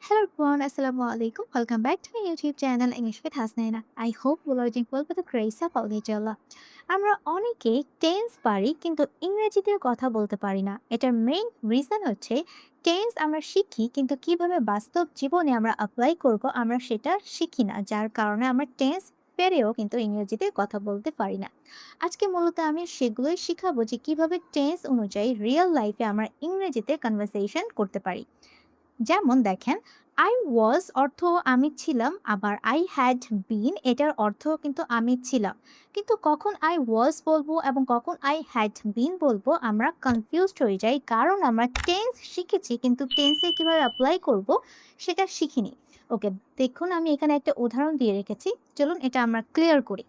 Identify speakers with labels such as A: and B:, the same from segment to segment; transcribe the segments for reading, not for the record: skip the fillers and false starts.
A: Hello everyone, Assalamu alaikum. Welcome back to my YouTube channel English with Hasnaina. I hope you are doing well with the grace of Allah. আমরা অনেকেই tense পারি কিন্তু ইংরেজিতে কথা বলতে পারি না। এটার মেইন রিজন হচ্ছে টেন্স আমরা শিখি কিন্তু কিভাবে বাস্তব জীবনে আমরা অ্যাপ্লাই করব আমরা সেটা শিখি না। যার কারণে আমরা টেন্স পেরেও কিন্তু ইংরেজিতে কথা বলতে পারি না। আজকে মূলত আমি সেগুলোই শিখাবো যে কিভাবে টেন্স অনুযায়ী রিয়েল লাইফে আমরা ইংরেজিতে কনভারসেশন করতে পারি। যেমন দেখেন, I was অর্থ আমি ছিলাম, আবার I had been এটার অর্থ কিন্তু আমি ছিলাম। কিন্তু কখন I was বলবো এবং কখন I had been বলবো আমরা কনফিউজড হয়ে যাই, কারণ আমরা টেন্স শিখেছি কিন্তু টেন্সে কিভাবে অ্যাপ্লাই করব সেটা শিখিনি। ওকে, দেখুন আমি এখানে একটা উদাহরণ দিয়ে রেখেছি, চলুন এটা আমরা ক্লিয়ার করি।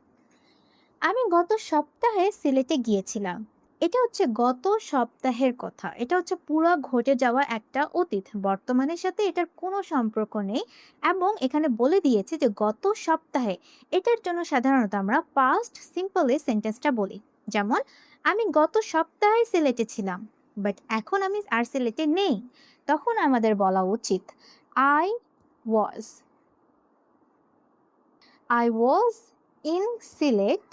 A: আমি গত সপ্তাহে সিলেটে গিয়েছিলাম। এটা হচ্ছে গত সপ্তাহের কথা। এটা হচ্ছে পুরা ঘটে যাওয়া একটা অতীত। বর্তমানের সাথে এটার কোনো সম্পর্ক নেই এবং এখানে বলে দিয়েছে যে গত সপ্তাহে। এটার জন্য সাধারণত আমরা পাস্ট সিম্পলে সেন্টেন্সটা বলি। যেমন, আমি গত সপ্তাহে সিলেটে ছিলাম। বাট এখন আমি আর সিলেটে নেই। তখন আমাদের বলা উচিত I was. I was in Sylhet.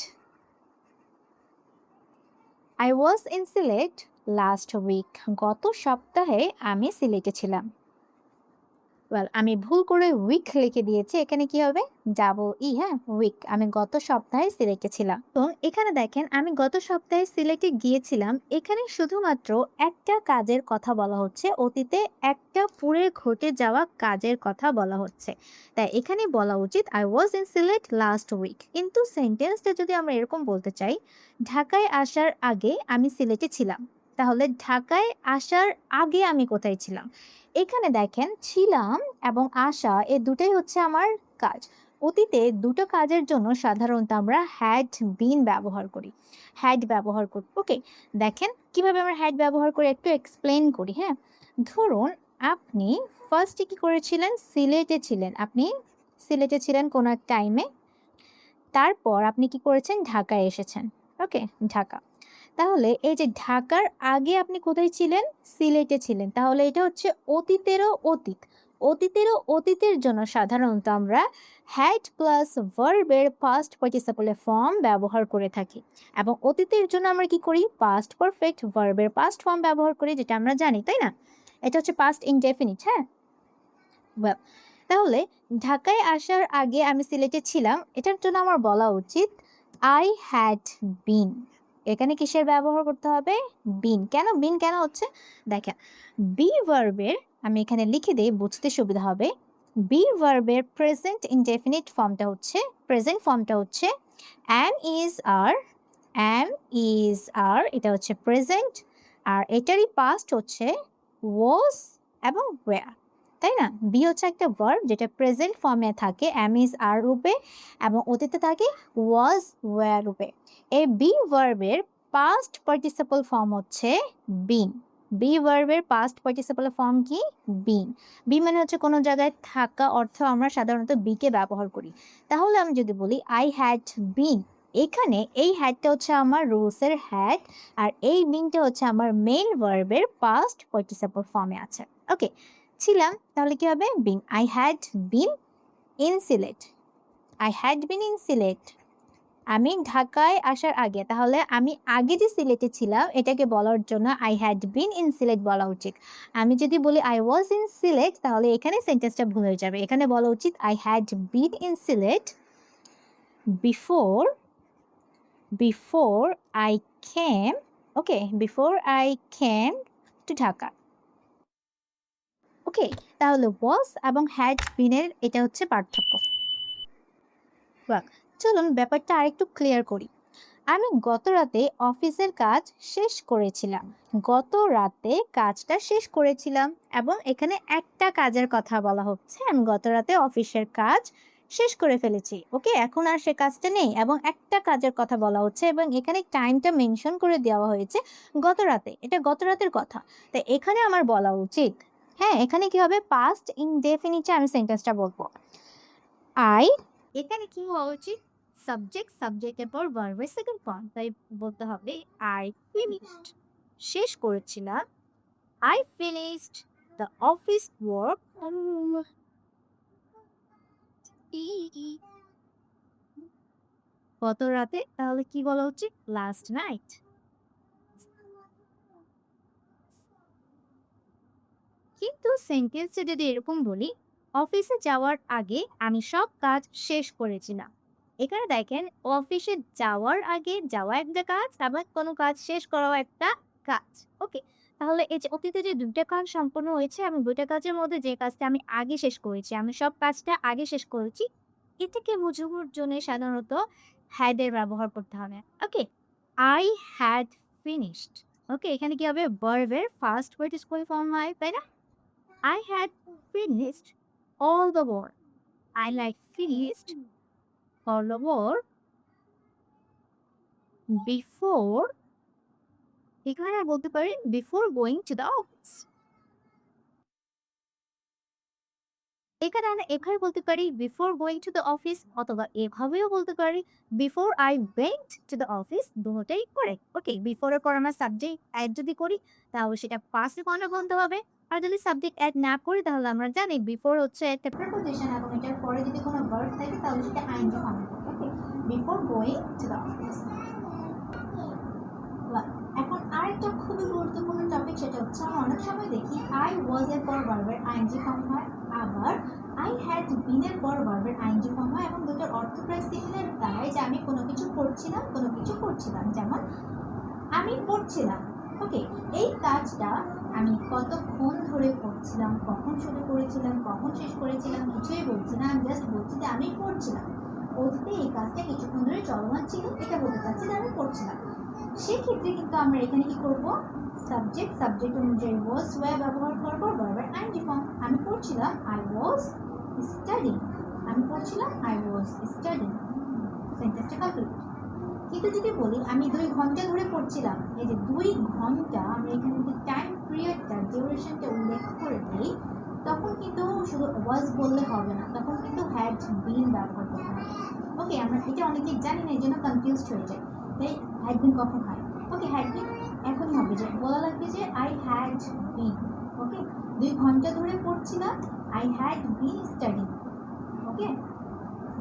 A: I was in Sylhet last week. গত সপ্তাহে আমি সিলেটে ছিলাম। আমি ভুল করে উইক লিখে দিয়েছি। এখানে কি হবে? ডাবল ই, হ্যাঁ, উইক। আমি গত সপ্তাহে সিলেটে ছিলাম। তো এখানে দেখেন আমি গত সপ্তাহে সিলেটে গিয়েছিলাম। এখানে শুধুমাত্র একটা কাজের কথা বলা হচ্ছে। অতীতে একটা পুরে ঘটে যাওয়া কাজের কথা বলা হচ্ছে। তাই এখানে বলা উচিত I was in Sylhet last week। কিন্তু সেন্টেন্সটা যদি আমরা এরকম বলতে চাই, ঢাকায় আসার আগে আমি সিলেটে ছিলাম। তাহলে ঢাকায় আসার আগে আমি কোথায় ছিলাম? এখানে দেখেন ছিলাম এবং আসা এ দুটোই হচ্ছে আমার কাজ। অতীতে দুটো কাজের জন্য সাধারণত আমরা হ্যাড বিন ব্যবহার করি। হ্যাড ব্যবহার করি। ওকে, দেখেন কিভাবে আমরা হ্যাড ব্যবহার করে একটু এক্সপ্লেন করি। হ্যাঁ, ধরুন আপনি ফার্স্টে কি করেছিলেন? সিলেটে ছিলেন। আপনি সিলেটে ছিলেন কোনো এক টাইমে। তারপর আপনি কি করেছেন? ঢাকায় এসেছেন। ওকে, ঢাকা। তাহলে এই যে ঢাকার আগে আপনি কোথায় ছিলেন? সিলেটে ছিলেন। তাহলে এটা হচ্ছে অতীতেরও অতীত। অতীতেরও অতীতের জন্য সাধারণত আমরা হ্যাড প্লাস ভার্বের পাস্ট পার্টিসিপলে ফর্ম ব্যবহার করে থাকি। এবং অতীতের জন্য আমরা কি করি? পাস্ট পারফেক্ট ভার্বের পাস্ট ফর্ম ব্যবহার করি, যেটা আমরা জানি, তাই না? এটা হচ্ছে পাস্ট ইনডেফিনিট। হ্যাঁ, ওয়েল, তাহলে ঢাকায় আসার আগে আমি সিলেটে ছিলাম, এটার জন্য আমার বলা উচিত আই হ্যাড বিন। এখানে কিসের ব্যবহার করতে হবে? বিন। কেন বিন কেন হচ্ছে? দেখেন, বি ভার্বের আমি এখানে লিখে দিই, বুঝতে সুবিধা হবে। বি ভার্বের প্রেজেন্ট ইনডেফিনিট ফর্মটা হচ্ছে am is R. Am is আর এটা হচ্ছে প্রেজেন্ট, আর এটারই পাস্ট হচ্ছে ওয়াজ এবং ওয়্যার, তাই না? বি হচ্ছে একটা ভার্ব যেটা প্রেজেন্ট ফর্মে থাকে অ্যাম ইজ আর রূপে এবং অতীতে থাকে ওয়াজ ওয়্যার রূপে। এই বি ভার্বের পাস্ট পার্টিসিপল ফর্ম হচ্ছে বিন। বি ভার্বের পাস্ট পার্টিসিপল ফর্ম কি? বিন। বি মানে হচ্ছে কোনো জায়গায় থাকা অর্থ আমরা সাধারণত বিকে ব্যবহার করি। তাহলে আমি যদি বলি আই হ্যাড বিন, এখানে এই হ্যাডটা হচ্ছে আমার রুলসের হ্যাড, আর এই বিনটা হচ্ছে আমার মেইন ভার্বের পাস্ট পার্টিসিপল ফর্মে আছে। ওকে, ছিলাম তাহলে কি হবে? Been. I had been in Sylhet. I had been in Sylhet. আমি ঢাকায় আসার আগে, তাহলে আমি আগে যে সিলেটে ছিলাম এটাকে বলার জন্য I had been in Sylhet বলা উচিত। আমি যদি বলি আই ওয়াজ ইন সিলেট তাহলে এখানে সেন্টেন্সটা ভুল হয়ে যাবে। এখানে বলা উচিত I had been in Sylhet before I came, okay, before I came to Dhaka. ওকে, তাহলে was এবং had been এর এটা হচ্ছে পার্থক্য। চলুন ব্যাপারটা আরেকটু ক্লিয়ার করি। আমি গত রাতে অফিসের কাজ শেষ করেছিলাম। গত রাতে কাজটা শেষ করেছিলাম এবং এখানে একটা কাজের কথা বলা হচ্ছে। আমি গত রাতে অফিসের কাজ শেষ করে ফেলেছি। ওকে, এখন আর সে কাজটা নেই এবং একটা কাজের কথা বলা হচ্ছে এবং এখানে টাইমটা মেনশন করে দেওয়া হয়েছে গত রাতে। এটা গত রাতের কথা। তাই এখানে আমার বলা উচিত, হ্যাঁ, এখানে কি হবে? পাস্ট ইনডেফিনিটে আমি সেন্টেন্সটা বলবো। আই, এখানে কি হওয়া উচিত? সাবজেক্টের পর ভার্বের সেকেন্ড ফর্ম, তাই বলতে হবে আই ফিনিশড, শেষ করেছিলাম। I finished the office work গত রাতে, তাহলে কি বলা উচিত? Last night. কিন্তু সেন্টেন্সে যদি এরকম বলি, অফিসে যাওয়ার আগে আমি সব কাজ শেষ করেছিলাম। এখানে দেখেন, অফিসে যাওয়ার আগে যাওয়া একটা কাজ, আবার কোনো কাজ শেষ করাও একটা কাজ। ওকে, তাহলে এই যে অতীতে যে দুইটা কাজ সম্পন্ন হয়েছে, আমি দুইটা কাজের মধ্যে যে কাজটা আমি আগে শেষ করেছি, আমি সব কাজটা আগে শেষ করেছি, এটাকে বোঝানোর জন্য সাধারণত হ্যাড এর ব্যবহার করতে হবে। ওকে, আই হ্যাড ফিনিশড। ওকে, এখানে কি হবে? ভার্বের ফার্স্ট পার্টিসিপল ফর্ম হয়, তাই না? I had finished all the work. I like finished all the work before, এখানে বলতে পারি before going to the office. এখানে বলতে পারি before going to the office, অথবা এভাবেও বলতে পারি before I went to the office. দুটোটাই কারেক্ট। ওকে, বিফোর এর পর আমরা সাবজেক্ট অ্যাড যদি করি, তাহলে সেটা পাস্টে কন্টিনিউ বলতে হবে। আর যদি সাবজেক্ট অ্যাড না করি, তাহলে আমরা জানি বিফোর হচ্ছে একটা প্রিপোজিশন, এবং এটার পরে যদি কোনো ভার্ব থাকে তাহলে সেটা আইএনজি ফর্মে থাকে। Okay, before going to the office. এখন আরেকটা খুবই গুরুত্বপূর্ণ টপিক, সেটা হচ্ছে আমরা অনেক সময় দেখি আই ওয়াজ এর পর ভার্বের আইএনজি ফর্ম হয়, আবার আই হ্যাড বিন এর পর ভার্বের আইএনজি ফর্ম হয়, এবং দুটোর অর্থ প্রায় সিমিলার দাঁড়ায় যে আমি কোনো কিছু করছিলাম, কোনো কিছু করছিলাম। যেমন আমি পড়ছিলাম। ওকে, এই কাজটা আমি কতক্ষণ ধরে করছিলাম, কখন শুরু করেছিলাম, কখন শেষ করেছিলাম, কিছুই বলছি না, আমি জাস্ট বলছি যে আমি পড়ছিলাম। অতীতে এই কাজটা কিছুক্ষণ ধরে চলমান ছিল, এটা বলতে চাচ্ছি যে আমি পড়ছিলাম। সেক্ষেত্রে কিন্তু আমরা এখানে কি করব? সাবজেক্ট অনুযায়ী ওয়াজ ওয়্যার ব্যবহার করবো, ভার্বের আইএনজি ফর্ম। আমি পড়ছিলাম, আই ওয়াজ স্টাডিং। আমি পড়ছিলাম, আই ওয়াজ স্টাডিং। সেন্টেন্সটা কমপ্লিট। কিন্তু যদি বলি আমি 2 ঘন্টা ধরে পড়ছিলাম, এই যে 2 ঘন্টা, আমি এখানে যদি টাইম পিরিয়ডটা, ডিউরেশনটা উল্লেখ করে দিই, তখন কিন্তু শুধু ওয়াজ বললে হবে না, তখন কিন্তু হ্যাড বিন ব্যবহার করতে হবে। ওকে, আমরা এটা অনেকেই জানি না, এই জন্য কনফিউজড হয়ে যায়। তাই হ্যাড বিন কখন হয়? ওকে, হ্যাড বিন এখনই হবে, যে বলা লাগবে যে আই হ্যাড বিন। ওকে, 2 ঘন্টা ধরে পড়ছিলাম, আই হ্যাড বিন স্টাডিং। ওকে,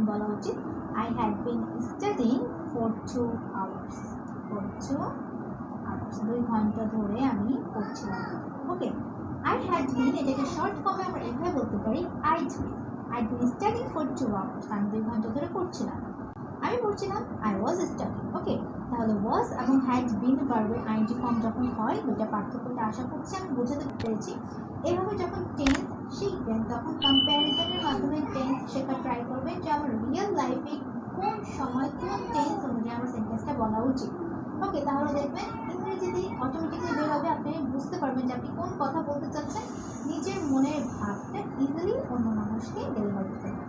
A: বলা উচিত I had been studying for 2 hours. For 2 hours. 2 ঘন্টা ধরে আমি পড়ছিলাম। ওকে, I had been, এটাকে শর্ট ফর্মে আমরা এভাবে বলতে পারি I'd been studying for 2 hours. আমি 2 ঘন্টা ধরে পড়ছিলাম। আমি পড়ছিলাম, I was studying. ওকে, তাহলে was এবং had been ভার্বের আইএনজি ফর্ম যখন হয়, দুইটা পার্থক্যটা আশা করছি আমি বোঝাতে পেরেছি। এভাবে যখন টেন্স শিখবেন, তখন কম্প্যারিজনের মাধ্যমে টেন্স শেখা ট্রাই করবেন, যে আমার রিয়েল লাইফে কোন সময় কোন টেন্স অনুযায়ী আমার সেন্টেন্সটা বলা উচিত। ওকে, তাহলে দেখবেন ইংরেজিতে অটোমেটিক্যালি বের হবে, আপনি বুঝতে পারবেন যে আপনি কোন কথা বলতে চাচ্ছেন, নিজের মনের ভাবটা ইজিলি অন্য মানুষকে ডেলিভার করতে পারবেন।